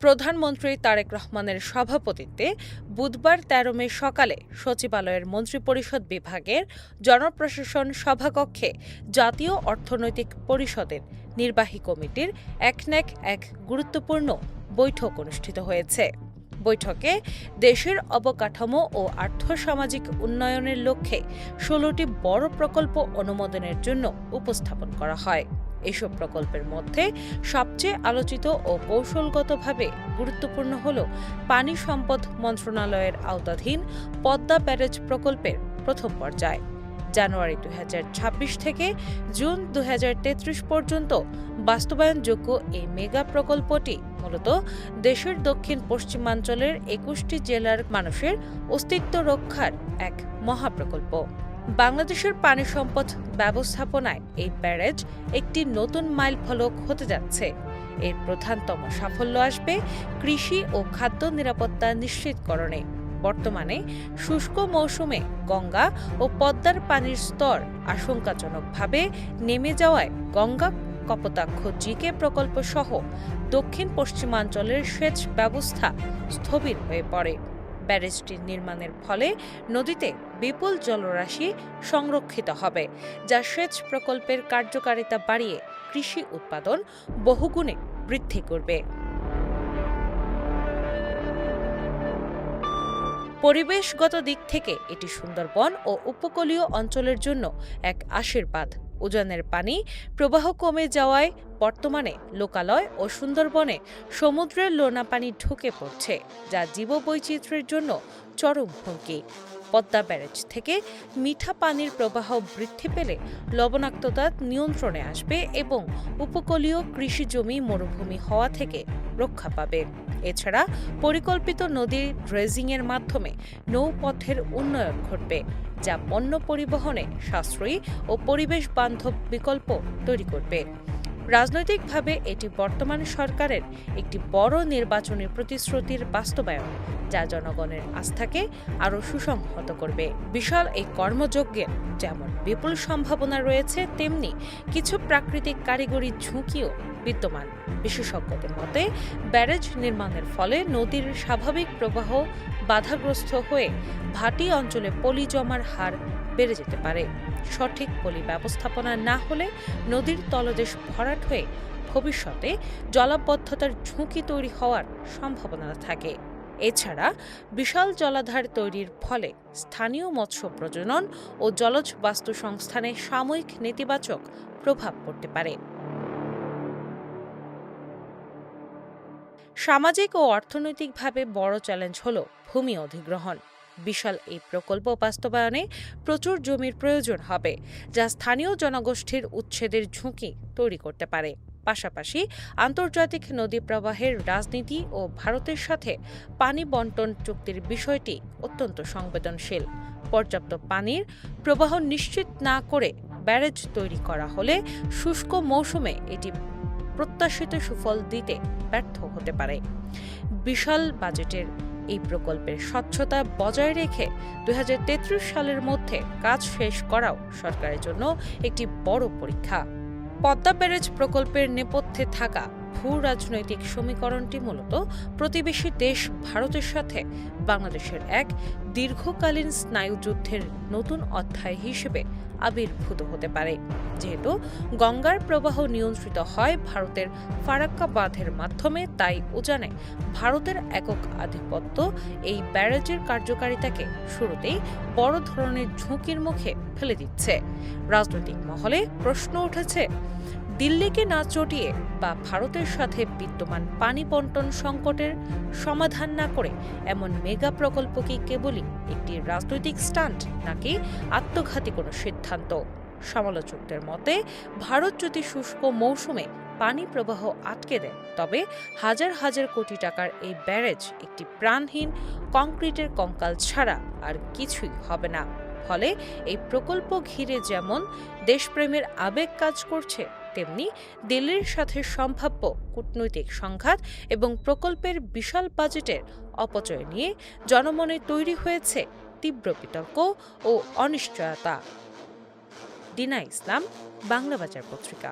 প্রধানমন্ত্রী তারেক রহমানের সভাপতিত্বে বুধবার ১৩ মে সকালে সচিবালয়ের মন্ত্রিপরিষদ বিভাগের জনপ্রশাসন সভাকক্ষে জাতীয় অর্থনৈতিক পরিষদের নির্বাহী কমিটির একনেক এক গুরুত্বপূর্ণ বৈঠক অনুষ্ঠিত হয়েছে। বৈঠকে দেশের অবকাঠামো ও আর্থসামাজিক উন্নয়নের লক্ষ্যে ১৬টি বড় প্রকল্প অনুমোদনের জন্য উপস্থাপন করা হয়। এসব প্রকল্পের মধ্যে সবচেয়ে আলোচিত ও কৌশলগতভাবে গুরুত্বপূর্ণ হল পানি সম্পদ মন্ত্রণালয়ের আওতাধীন পদ্মা ব্যারেজ প্রকল্পের প্রথম পর্যায়। জানুয়ারি ২০২৬ থেকে জুন ২০৩৩ পর্যন্ত বাস্তবায়নযোগ্য এই মেগা প্রকল্পটি মূলত দেশের দক্ষিণ পশ্চিমাঞ্চলের ২১টি জেলার মানুষের অস্তিত্ব রক্ষার এক মহাপ্রকল্প। বাংলাদেশের পানি সম্পদ ব্যবস্থাপনায় এই ব্যারেজ একটি নতুন মাইলফলক হতে যাচ্ছে। এর প্রধানতম সাফল্য আসবে কৃষি ও খাদ্য নিরাপত্তা নিশ্চিতকরণে। বর্তমানে শুষ্ক মৌসুমে গঙ্গা ও পদ্মার পানির স্তর আশঙ্কাজনকভাবে নেমে যাওয়ায় গঙ্গা কপোতাক্ষ জিকে প্রকল্প সহ দক্ষিণ পশ্চিমাঞ্চলের সেচ ব্যবস্থা স্থবির হয়ে পড়ে। ব্যারেজটির নির্মাণের ফলে নদীতে বিপুল জলরাশি সংরক্ষিত হবে, যা সেচ প্রকল্পের কার্যকারিতা বাড়িয়ে কৃষি উৎপাদন বহুগুণে বৃদ্ধি করবে। পরিবেশগত দিক থেকে এটি সুন্দরবন ও উপকূলীয় অঞ্চলের জন্য এক আশীর্বাদ। উজানের পানি প্রবাহ কমে যাওয়ায় বর্তমানে লোকালয় ও সুন্দরবনে সমুদ্রের লোনা পানি ঢুকে পড়ছে, যা জীববৈচিত্র্যের জন্য চরম হুমকি। পদ্মা ব্যারেজ থেকে মিঠা পানির প্রবাহ বৃদ্ধি পেলে লবণাক্ততা নিয়ন্ত্রণে আসবে এবং উপকূলীয় কৃষিজমি মরুভূমি হওয়া থেকে রক্ষা পাবে। এছাড়া পরিকল্পিত নদীর ড্রেজিংয়ের মাধ্যমে নৌপথের উন্নয়ন ঘটবে, যা পণ্য পরিবহনে সাশ্রয়ী ও পরিবেশ বান্ধব বিকল্প তৈরি করবে। রাজনৈতিকভাবে এটি বর্তমান সরকারের একটি বড় নির্বাচনী প্রতিশ্রুতির বাস্তবায়ন, যা জনগণের আস্থাকে আরও সুসংহত করবে। বিশাল এই কর্মযজ্ঞের যেমন বিপুল সম্ভাবনা রয়েছে, তেমনি কিছু প্রাকৃতিক কারিগরি ঝুঁকিও বিদ্যমান। বিশেষজ্ঞদের মতে, ব্যারেজ নির্মাণের ফলে নদীর স্বাভাবিক প্রবাহ বাধাগ্রস্ত হয়ে ভাটি অঞ্চলে পলি জমার হার বেড়ে যেতে পারে। সঠিক পলি ব্যবস্থাপনা না হলে নদীর তলদেশ ভরাট হয়ে ভবিষ্যতে জলাবদ্ধতার ঝুঁকি তৈরি হওয়ার সম্ভাবনা থাকে। এছাড়া বিশাল জলাধার তৈরির ফলে স্থানীয় মৎস্য প্রজনন ও জলজ বাস্তুসংস্থানে সাময়িক নেতিবাচক প্রভাব পড়তে পারে। সামাজিক ও অর্থনৈতিকভাবে বড় চ্যালেঞ্জ হল ভূমি অধিগ্রহণ। বিশাল এই প্রকল্প বাস্তবায়নে প্রচুর জমির প্রয়োজন হবে, যা স্থানীয় জনগোষ্ঠীর উচ্ছেদের ঝুঁকি তৈরি করতে পারে। পাশাপাশি আন্তর্জাতিক নদী প্রবাহের রাজনীতি ও ভারতের সাথে পানি বণ্টন চুক্তির বিষয়টি অত্যন্ত সংবেদনশীল। পর্যাপ্ত পানির প্রবাহ নিশ্চিত না করে ব্যারেজ তৈরি করা হলে শুষ্ক মৌসুমে এটি প্রত্যাশিত সুফল দিতে ব্যর্থ হতে পারে। বিশাল বাজেটের এই প্রকল্পের স্বচ্ছতা বজায় রেখে ২০৩৩ সালের মধ্যে কাজ শেষ করাও সরকারের জন্য একটি বড় পরীক্ষা। পদ্মা ব্যারেজ প্রকল্পের নেপথ্যে থাকা ভূ রাজনৈতিক সমীকরণটি মূলত প্রতিবেশী দেশ ভারতের সাথে বাংলাদেশের এক দীর্ঘকালীন স্নায়ুযুদ্ধের নতুন অধ্যায় হিসেবে আবির্ভূত হতে পারে। যেহেতু গঙ্গার প্রবাহ নিয়ন্ত্রিত হয় ভারতের ফারাক্কা বাঁধের মাধ্যমে, তাই উজানে ভারতের একক আধিপত্য এই ব্যারেজের কার্যকারিতাকে শুরুতেই বড় ধরনের ঝুঁকির মুখে ফেলে দিচ্ছে। রাজনৈতিক মহলে প্রশ্ন উঠেছে, দিল্লিকে না চটিয়ে বা ভারতের সাথে বিদ্যমান পানি বণ্টন সংকটের সমাধান না করে এমন মেগা প্রকল্প কি কেবলই একটি রাজনৈতিক স্টান্ট, নাকি আত্মঘাতী কোনো সিদ্ধান্ত? সমালোচকদের মতে, ভারত যদি শুষ্ক মৌসুমে পানি প্রবাহ আটকে দেয়, তবে হাজার হাজার কোটি টাকার এই ব্যারেজ একটি প্রাণহীন কংক্রিটের কঙ্কাল ছাড়া আর কিছুই হবে না। ফলে এই প্রকল্প ঘিরে যেমন দেশপ্রেমের আবেগ কাজ করছে, তেমনি দিল্লির সাথে সম্ভাব্য কূটনৈতিক সংঘাত এবং প্রকল্পের বিশাল বাজেটের অপচয় নিয়ে জনমনে তৈরি হয়েছে তীব্র বিতর্ক ও অনিশ্চয়তা। দিনা ইসলাম, বাংলা বাজার পত্রিকা।